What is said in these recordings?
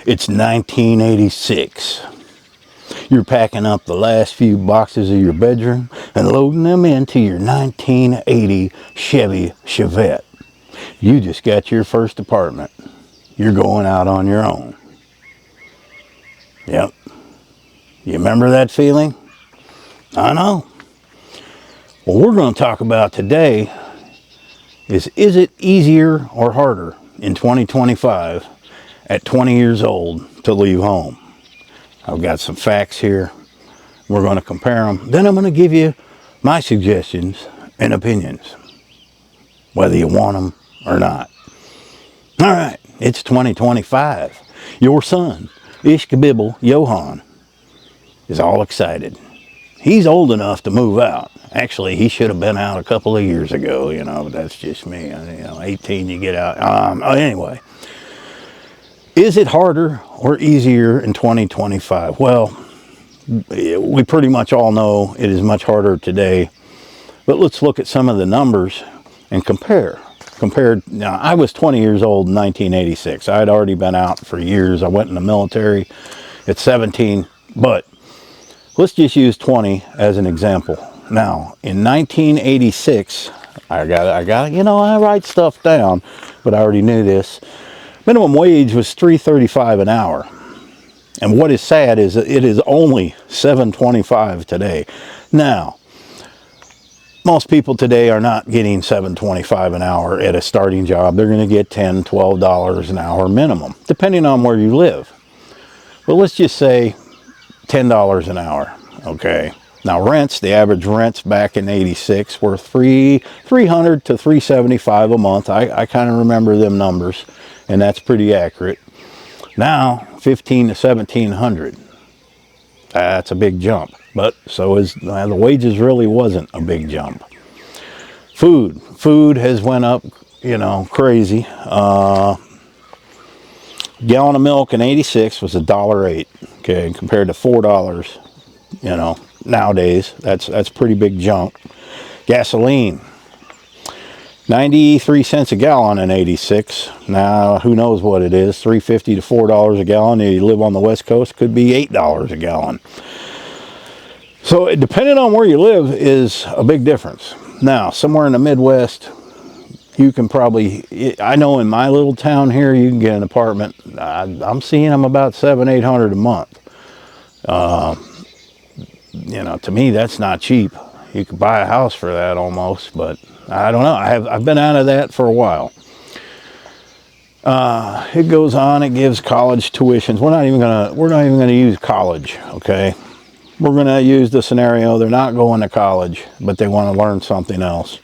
It's 1986. You're packing up the last few boxes of your bedroom and loading them into your 1980 Chevy Chevette. You just got your first apartment. You're going out on your own. Yep. You remember that feeling? I know. What we're going to talk about today is it easier or harder in 2025 at 20 years old to leave home? I've got some facts here. We're going to compare them. Then I'm going to give you my suggestions and opinions, whether you want them or not. All right, it's 2025. Your son, Ishkabibble Johan, is all excited. He's old enough to move out. Actually, he should have been out a couple of years ago, but that's just me. 18 you get out. Anyway, is it harder or easier in 2025? Well, we pretty much all know it is much harder today. But let's look at some of the numbers and compare. Now, I was 20 years old in 1986. I had already been out for years. I went in the military at 17, but let's just use 20 as an example. Now, in 1986, I write stuff down, but I already knew this. Minimum wage was $3.35 an hour. And what is sad is that it is only $7.25 today. Now, most people today are not getting $7.25 an hour at a starting job. They're going to get $10, $12 an hour minimum, depending on where you live. But let's just say $10 an hour, okay? Now rents, the average rents back in 86 were $300 to $375 a month. I kind of remember them numbers, and that's pretty accurate. Now, $1,500 to $1,700. That's a big jump, but so is the wages. Really wasn't a big jump. Food has went up, crazy. Gallon of milk in 86 was $1.08, okay, compared to $4, nowadays. That's pretty big jump. Gasoline, 93 cents a gallon in 86. Now, who knows what it is, $3.50 to $4 a gallon. If you live on the West Coast, could be $8 a gallon. So, depending on where you live is a big difference. Now, somewhere in the Midwest, you can probably, I know in my little town here, you can get an apartment. I'm seeing them about $700-800 a month. To me, that's not cheap. You could buy a house for that almost, but I don't know. I've been out of that for a while. It goes on. It gives college tuitions. We're not even gonna use college. Okay, we're gonna use the scenario they're not going to college, but they want to learn something else.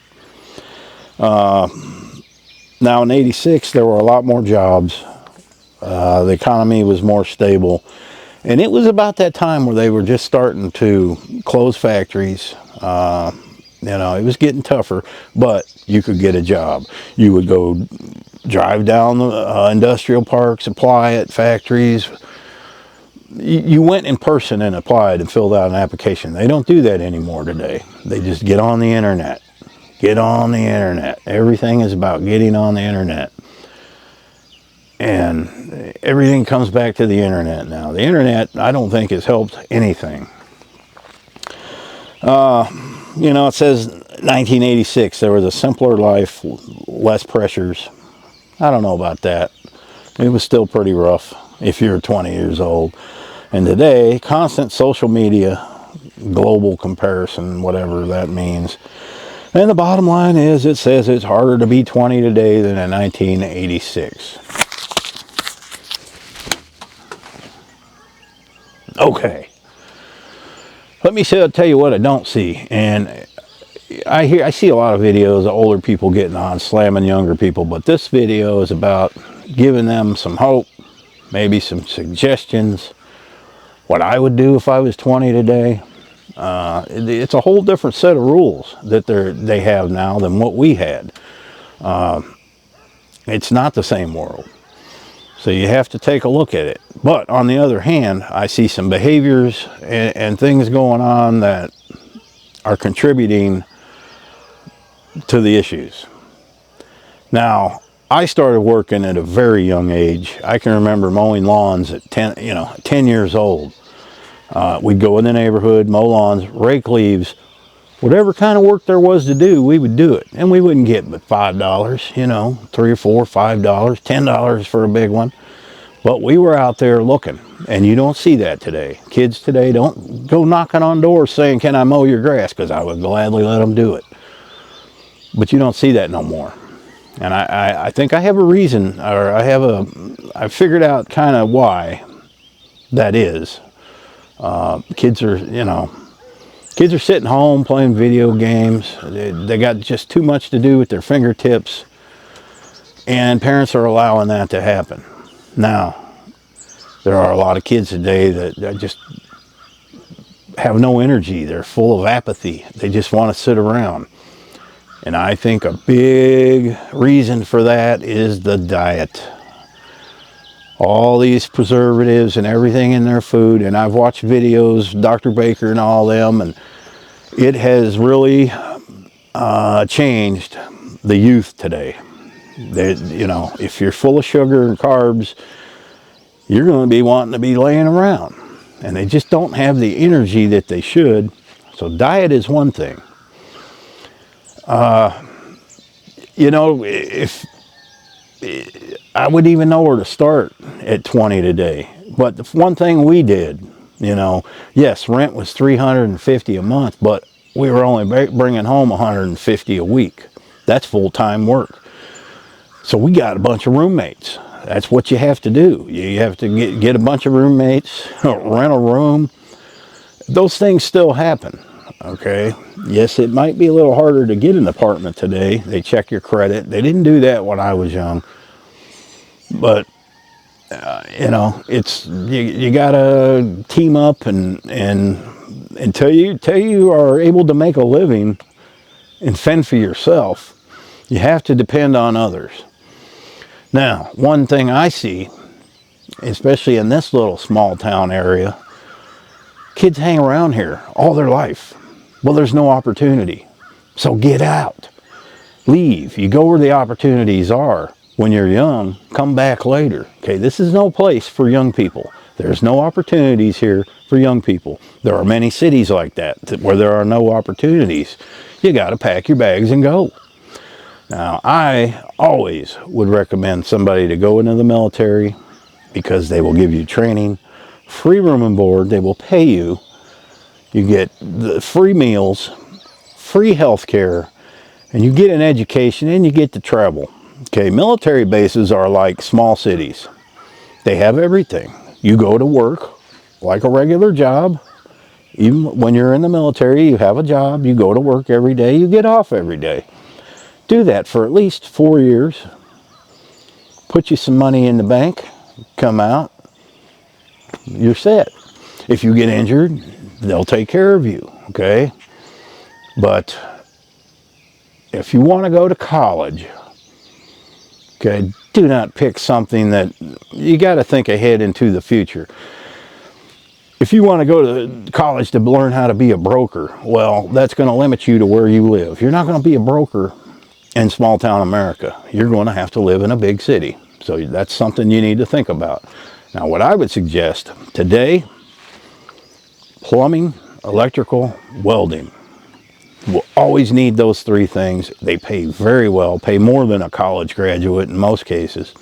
Now in '86, there were a lot more jobs. The economy was more stable, and it was about that time where they were just starting to close factories. It was getting tougher, but you could get a job. You would go drive down the industrial parks, apply at factories. You went in person and applied and filled out an application. They don't do that anymore today. They just get on the internet. Get on the internet. Everything is about getting on the internet. And everything comes back to the internet now. The internet, I don't think, has helped anything. It says 1986, there was a simpler life, less pressures. I don't know about that. It was still pretty rough if you're 20 years old. And today, constant social media, global comparison, whatever that means. And the bottom line is, it says it's harder to be 20 today than in 1986. Okay. Let me tell you what I don't see. And I see a lot of videos of older people getting on, slamming younger people, but this video is about giving them some hope, maybe some suggestions, what I would do if I was 20 today. It's a whole different set of rules that they have now than what we had. It's not the same world. So you have to take a look at it. But on the other hand, I see some behaviors and things going on that are contributing to the issues. Now, I started working at a very young age. I can remember mowing lawns at 10 years old. We'd go in the neighborhood, mow lawns, rake leaves, whatever kind of work there was to do, we would do it. And we wouldn't get but $5, $3 or $4, $5, $10 for a big one. But we were out there looking, and you don't see that today. Kids today don't go knocking on doors saying, "Can I mow your grass?" Because I would gladly let them do it. But you don't see that no more. And I think I have a reason, or I figured out kind of why that is. Kids are, kids are sitting home playing video games. They got just too much to do with their fingertips, and parents are allowing that to happen. Now, there are a lot of kids today that just have no energy. They're full of apathy. They just want to sit around. And I think a big reason for that is the diet. All these preservatives and everything in their food. And I've watched videos, Dr. Baker and all them, and it has really changed the youth today. If you're full of sugar and carbs, you're going to be wanting to be laying around. And they just don't have the energy that they should. So diet is one thing. If I wouldn't even know where to start at 20 today. But the one thing we did, yes, rent was $350 a month, but we were only bringing home $150 a week. That's full-time work. So we got a bunch of roommates. That's what you have to do. You have to get a bunch of roommates, rent a room. Those things still happen. Okay. Yes, it might be a little harder to get an apartment today. They check your credit. They didn't do that when I was young. But it's you gotta team up and until you are able to make a living and fend for yourself, you have to depend on others. Now, one thing I see, especially in this little small town area, kids hang around here all their life. Well, there's no opportunity. So get out. Leave. You go where the opportunities are. When you're young, come back later. Okay, this is no place for young people. There's no opportunities here for young people. There are many cities like that where there are no opportunities. You got to pack your bags and go. Now, I always would recommend somebody to go into the military because they will give you training, free room and board, they will pay you. You get the free meals, free health care, and you get an education and you get to travel. Okay, military bases are like small cities. They have everything. You go to work like a regular job. Even when you're in the military, you have a job, you go to work every day, you get off every day. Do that for at least 4 years. Put you some money in the bank, come out, you're set. If you get injured, they'll take care of you, okay? But if you want to go to college, okay, do not pick something that you got to think ahead into the future. If you want to go to college to learn how to be a broker, well, that's going to limit you to where you live. You're not going to be a broker in small town America. You're going to have to live in a big city. So that's something you need to think about. Now, what I would suggest today, plumbing, electrical, welding. We'll always need those three things. They pay very well, pay more than a college graduate in most cases.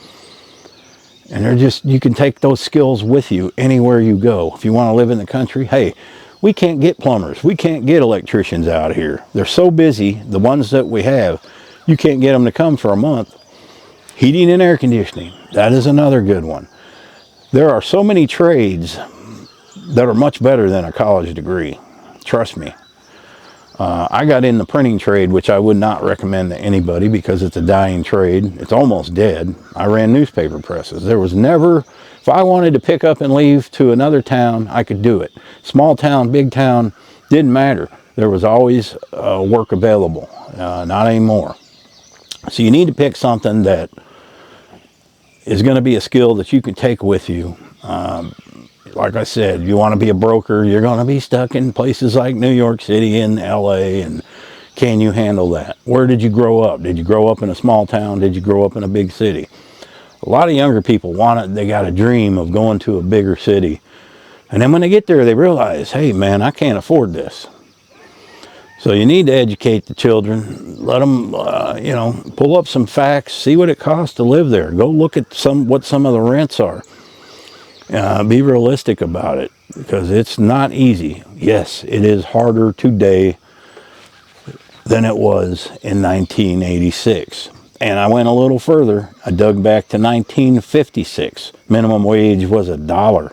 And they're just, you can take those skills with you anywhere you go. If you want to live in the country, hey, we can't get plumbers. We can't get electricians out here. They're so busy, the ones that we have, you can't get them to come for a month. Heating and air conditioning, that is another good one. There are so many trades that are much better than a college degree. Trust me. I got in the printing trade, which I would not recommend to anybody because it's a dying trade. It's almost dead. I ran newspaper presses. There was never, if I wanted to pick up and leave to another town, I could do it. Small town, big town, didn't matter. There was always work available. Not anymore. So you need to pick something that is going to be a skill that you can take with you. Like I said, you want to be a broker, you're going to be stuck in places like New York City and LA, and Can you handle that? Where did you grow up? Did you grow up in a small town? Did you grow up in a big city? A lot of younger people they got a dream of going to a bigger city. And then when they get there, they realize, hey man, I can't afford this. So you need to educate the children, let them, pull up some facts, see what it costs to live there. Go look at what some of the rents are. Be realistic about it, because it's not easy. Yes, it is harder today than it was in 1986. And I went a little further. I dug back to 1956. Minimum wage was $1.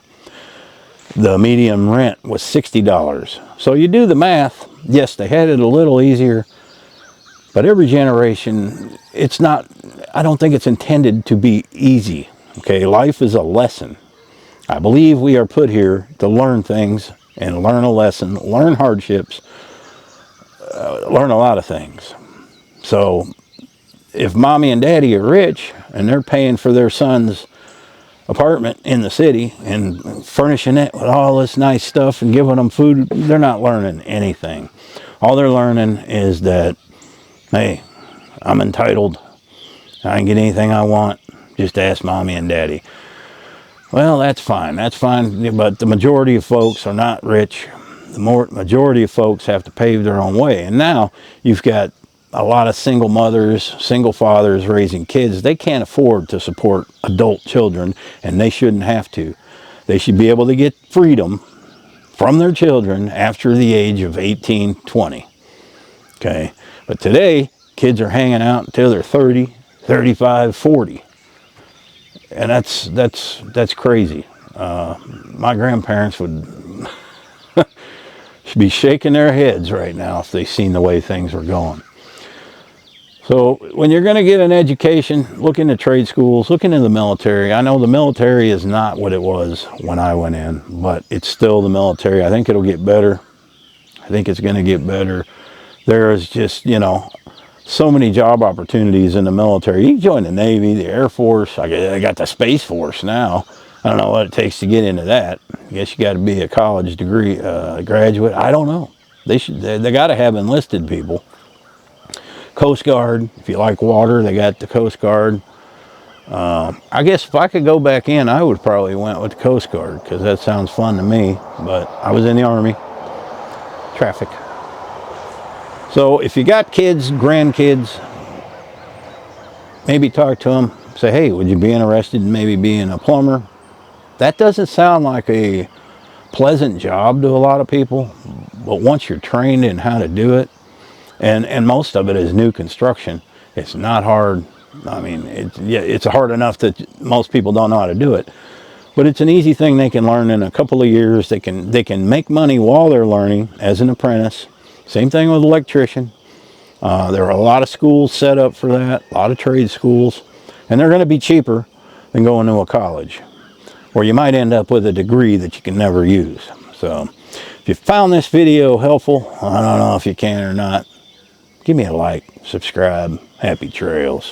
The median rent was $60. So you do the math. Yes, they had it a little easier, but every generation, I don't think it's intended to be easy. Okay, life is a lesson. I believe we are put here to learn things and learn a lesson, learn hardships, learn a lot of things. So if mommy and daddy are rich and they're paying for their son's apartment in the city and furnishing it with all this nice stuff and giving them food, they're not learning anything. All they're learning is that, hey, I'm entitled. I can get anything I want. Just ask mommy and daddy. Well, that's fine. That's fine. But the majority of folks are not rich. The majority of folks have to pave their own way. And now you've got a lot of single mothers, single fathers raising kids. They can't afford to support adult children, and they shouldn't have to. They should be able to get freedom from their children after the age of 18, 20. Okay? But today, kids are hanging out until they're 30, 35, 40. And that's crazy. My grandparents would should be shaking their heads right now if they seen the way things were going. So when you're going to get an education, look into trade schools, look into the military. I know the military is not what it was when I went in, but it's still the military. I think it'll get better. I think it's going to get better. There is just, so many job opportunities in the military. You can join the Navy, the Air Force. I got the Space Force now. I don't know what it takes to get into that. I guess you got to be a college degree graduate. I don't know. They got to have enlisted people. Coast Guard, if you like water, they got the Coast Guard. I guess if I could go back in, I would probably went with the Coast Guard, because that sounds fun to me. But I was in the Army. Traffic. So if you got kids, grandkids, maybe talk to them. Say, hey, would you be interested in maybe being a plumber? That doesn't sound like a pleasant job to a lot of people, but once you're trained in how to do it, and most of it is new construction, it's not hard. I mean, it's hard enough that most people don't know how to do it, but it's an easy thing they can learn in a couple of years. They can make money while they're learning as an apprentice. Same thing with electrician. There are a lot of schools set up for that, a lot of trade schools, and they're going to be cheaper than going to a college, or you might end up with a degree that you can never use. So if you found this video helpful, I don't know if you can or not, give me a like, subscribe, happy trails.